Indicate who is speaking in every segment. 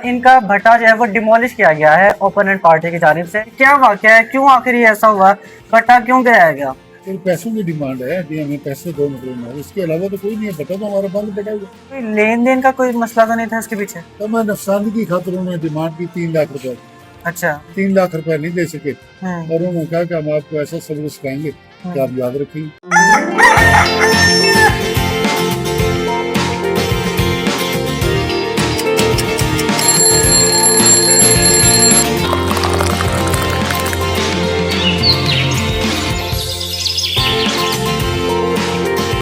Speaker 1: और इनका भट्टा जो है वो डिमोलिश किया गया है ओपोनेंट पार्टी की जानिब से। क्या वाकया है, क्यों आखिर ये ऐसा हुआ, भट्टा क्यों गिराया गया?
Speaker 2: तो पैसों की डिमांड है कि हमें पैसे दो, मतलब इसके अलावा तो कोई नहीं है। पता तो हमारा बंद पड़ा हुआ।
Speaker 1: कोई लेन देन का कोई मसला तो नहीं था इसके पीछे?
Speaker 2: तो मैं नुकसान की खातिर उन्होंने डिमांड की 3 लाख रुपए।
Speaker 1: अच्छा।
Speaker 2: 3 लाख रुपए नहीं दे सके
Speaker 1: हम्म।
Speaker 2: और उन्होंने कहा कि हम आपको ऐसा सबक सिखाएंगे कि आप याद रखेंगे।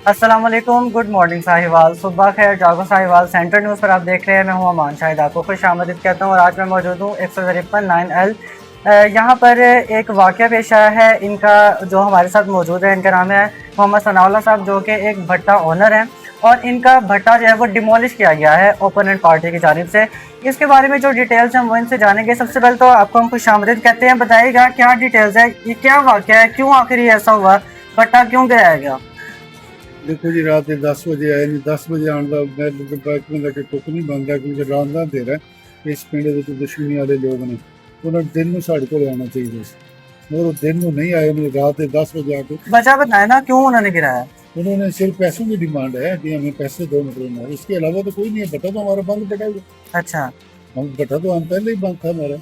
Speaker 1: अस्सलाम वालेकुम, गुड मॉर्निंग साहिवाल, सुबह खैर, जागो साहिवाल। सेंटर न्यूज़ पर आप देख रहे हैं, मैं हूं अमान शाहिद, आपको खुश आमदीद कहता हूं। और आज मैं मौजूद हूं 153-9L। यहाँ पर एक वाक़या पेश आया है। इनका जो हमारे साथ मौजूद है, इनका नाम है मोहम्मद सनाउल्लाह साहब, जो कि एक भट्टा ओनर हैं। और इनका भट्टा जो है वो डिमोलिश किया गया है ओपोनेंट पार्टी की जानिब से। इसके बारे में जो डिटेल्स हैं वो इनसे जानेंगे। सबसे पहले तो आपको हम खुश आमदीद कहते हैं। बताइएगा क्या डिटेल्स है, ये क्या वाक़या है, क्यों आखिर ये ऐसा हुआ, भट्टा क्यों गिराया गया?
Speaker 2: देखो जी, रात के 10 बजे आए नहीं, 10 बजे आने का मैं टुक नहीं बनता, क्योंकि रामदान दे रहा है इस पिंड के दुश्मनी वाले लोग ने। उन्होंने दिन में साढ़े को आना चाहिए, मगर वो दिन में नहीं आए। उन्होंने रात के 10 बजे आके
Speaker 1: वजह बताए ना क्यों उन्होंने गिराया?
Speaker 2: उन्होंने सिर्फ पैसों की डिमांड है कि हमें पैसे दो, मतलब इसके अलावा तो कोई नहीं है। पता तो हमारा बंद पड़ा हुआ।
Speaker 1: अच्छा।
Speaker 2: हम पता तो हम पहले ही बंद था हमारा।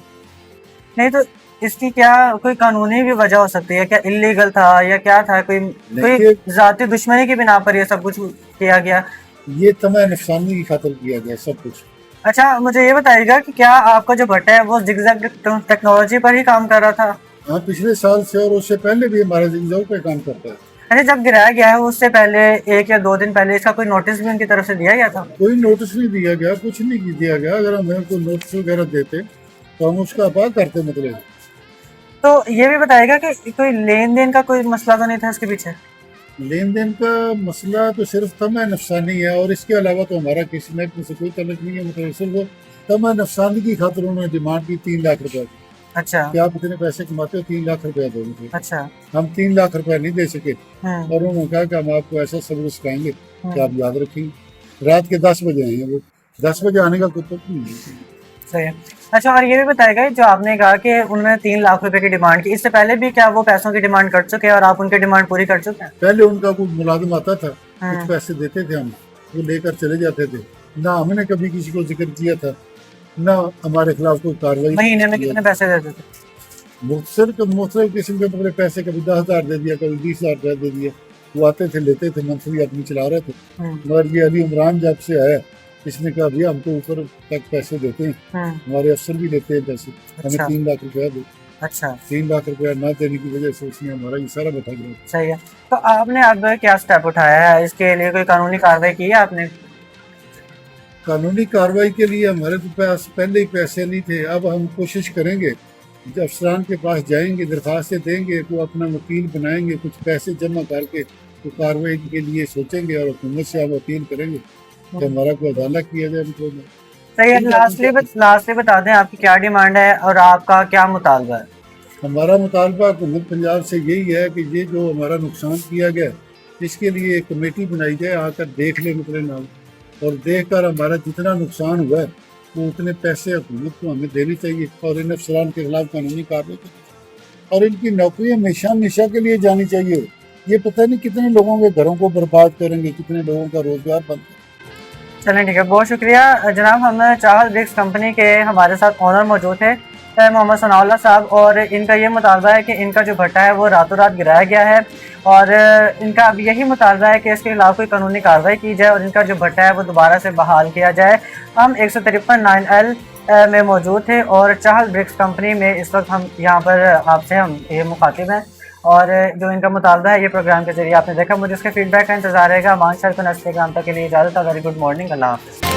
Speaker 1: नहीं तो इसकी क्या कोई कानूनी भी वजह हो सकती है? क्या इलीगल था या क्या था? कोई जाती दुश्मनी की बिना पर ये सब कुछ किया गया?
Speaker 2: ये तमाम नुकसानी की खातिर किया गया सब कुछ।
Speaker 1: अच्छा, मुझे ये बताइएगा कि क्या आपका जो भट्टा है वो जिगजैग टेक्नोलॉजी पर ही काम कर रहा था?
Speaker 2: हाँ, पिछले साल से और उससे पहले भी हमारा जिंदगी पे काम करता है।
Speaker 1: अच्छा, जब गिराया गया है उससे पहले 1 या 2 दिन पहले इसका कोई नोटिस भी उनकी तरफ से दिया गया था?
Speaker 2: कोई नोटिस नहीं दिया गया, कुछ नहीं दिया गया। अगर हमें कोई नोटिस वगैरह देते तो हम उसका अपा करते। मतलब
Speaker 1: तो ये भी बताइएगा कि कोई लेन देन का कोई मसला तो नहीं था इसके पीछे?
Speaker 2: लेन देन का मसला तो सिर्फ तमा नुकसानी है, और इसके अलावा तो हमारा किसी ने से कोई तल्लुक नहीं है। मतलब सिर्फ तमा नुकसानी की खातिर उन्होंने डिमांड की 3 लाख रुपए।
Speaker 1: अच्छा।
Speaker 2: कि आप इतने पैसे कमाते हो, 3 लाख रुपया दो मुझे।
Speaker 1: अच्छा।
Speaker 2: हम 3 लाख रुपया नहीं दे सके और उन्होंने कहा कि हम आपको ऐसा सबक सिखाएंगे कि आप याद रखेंगे। रात के 10 बजे आए हैं वो। 10 बजे आने का कोई तुक नहीं है।
Speaker 1: सही है। अच्छा, और ये भी बताएगा जो आपने कहा कि उन्होंने 3 लाख रुपए की डिमांड की, इससे पहले भी क्या वो पैसों की डिमांड कर चुके हैं और आप उनकी डिमांड पूरी कर चुके हैं?
Speaker 2: पहले उनका कोई मुलाजिम आता था, कुछ पैसे देते थे, हम वो लेकर चले जाते थे। ना हमने कभी किसी को जिक्र किया था, ना हमारे खिलाफ कोई कार्रवाई।
Speaker 1: महीने में कितने पैसे देते थे?
Speaker 2: मुख्तलिफ किस्म के मतलब पैसे, कभी 10,000 दे दिया, कभी 20,000 दे दिया। वो आते थे, लेते थे, मंथली अपनी चला रहे थे। मगर ये अली इमरान जब से आया, इसने कहा भैया हमको ऊपर तक पैसे देते हैं, हमारे अफसर भी लेते हैं पैसे, हमें 3 लाख रुपया दो।
Speaker 1: अच्छा।
Speaker 2: 3 लाख रुपया ना देने की वजह से उसने हमारा ये सारा बैठा दिया।
Speaker 1: सही है। तो आपने अब क्या स्टेप उठाया है, इसके लिए कोई कानूनी कार्रवाई की है आपने?
Speaker 2: कानूनी कार्रवाई के लिए हमारे तो पास पहले ही पैसे नहीं थे। अब हम कोशिश करेंगे, जब अफसरान के पास जाएंगे, दरखास्तें देंगे, वो अपना वकील बनाएंगे, कुछ पैसे जमा करके तो कार्रवाई के लिए सोचेंगे और हुकूमत से हम अपील करेंगे कि हमारा कोई अदालत किया जाए उनको।
Speaker 1: सही है। लास्टली बता दें आपकी क्या डिमांड है और आपका क्या मुतालबा है?
Speaker 2: हमारा मुतालबा हुकूमत पंजाब से यही है कि ये जो हमारा नुकसान किया गया, इसके लिए एक कमेटी बनाई जाए, आकर देख ले मतलब नाम, और देख कर हमारा जितना नुकसान हुआ है वो उतने पैसे हुकूमत को हमें देने चाहिए और इन अफसरान के खिलाफ कानूनी कार्रवाई की, और इनकी नौकरी हमेशा हमेशा के लिए जानी चाहिए। ये पता नहीं कितने लोगों के घरों को बर्बाद करेंगे, कितने लोगों का रोजगार बंद करेंगे।
Speaker 1: चलें, ठीक है, बहुत शुक्रिया जनाब। हम चाहल ब्रिक्स कंपनी के हमारे साथ ओनर मौजूद थे मोहम्मद सनाउल्लाह साहब, और इनका ये मुतालबा है कि इनका जो भट्टा है वो रातों रात गिराया गया है, और इनका अब यही मुतालबा है कि इसके खिलाफ कोई कानूनी कार्रवाई की जाए और इनका जो भट्टा है वो दोबारा से बहाल किया जाए। हम 153-9L में मौजूद थे और चाहल ब्रिक्स कंपनी में इस वक्त हम यहाँ पर आपसे हम ये मुखातिब हैं, और जो इनका मुतालबा है ये प्रोग्राम के जरिए आपने देखा। मुझे इसके फीडबैक का इंतजार रहेगा। मान शायद को इंस्टाग्राम तक के लिए इजाज़त। वेरी गुड मॉर्निंग, अल्लाह हाफ़िज़।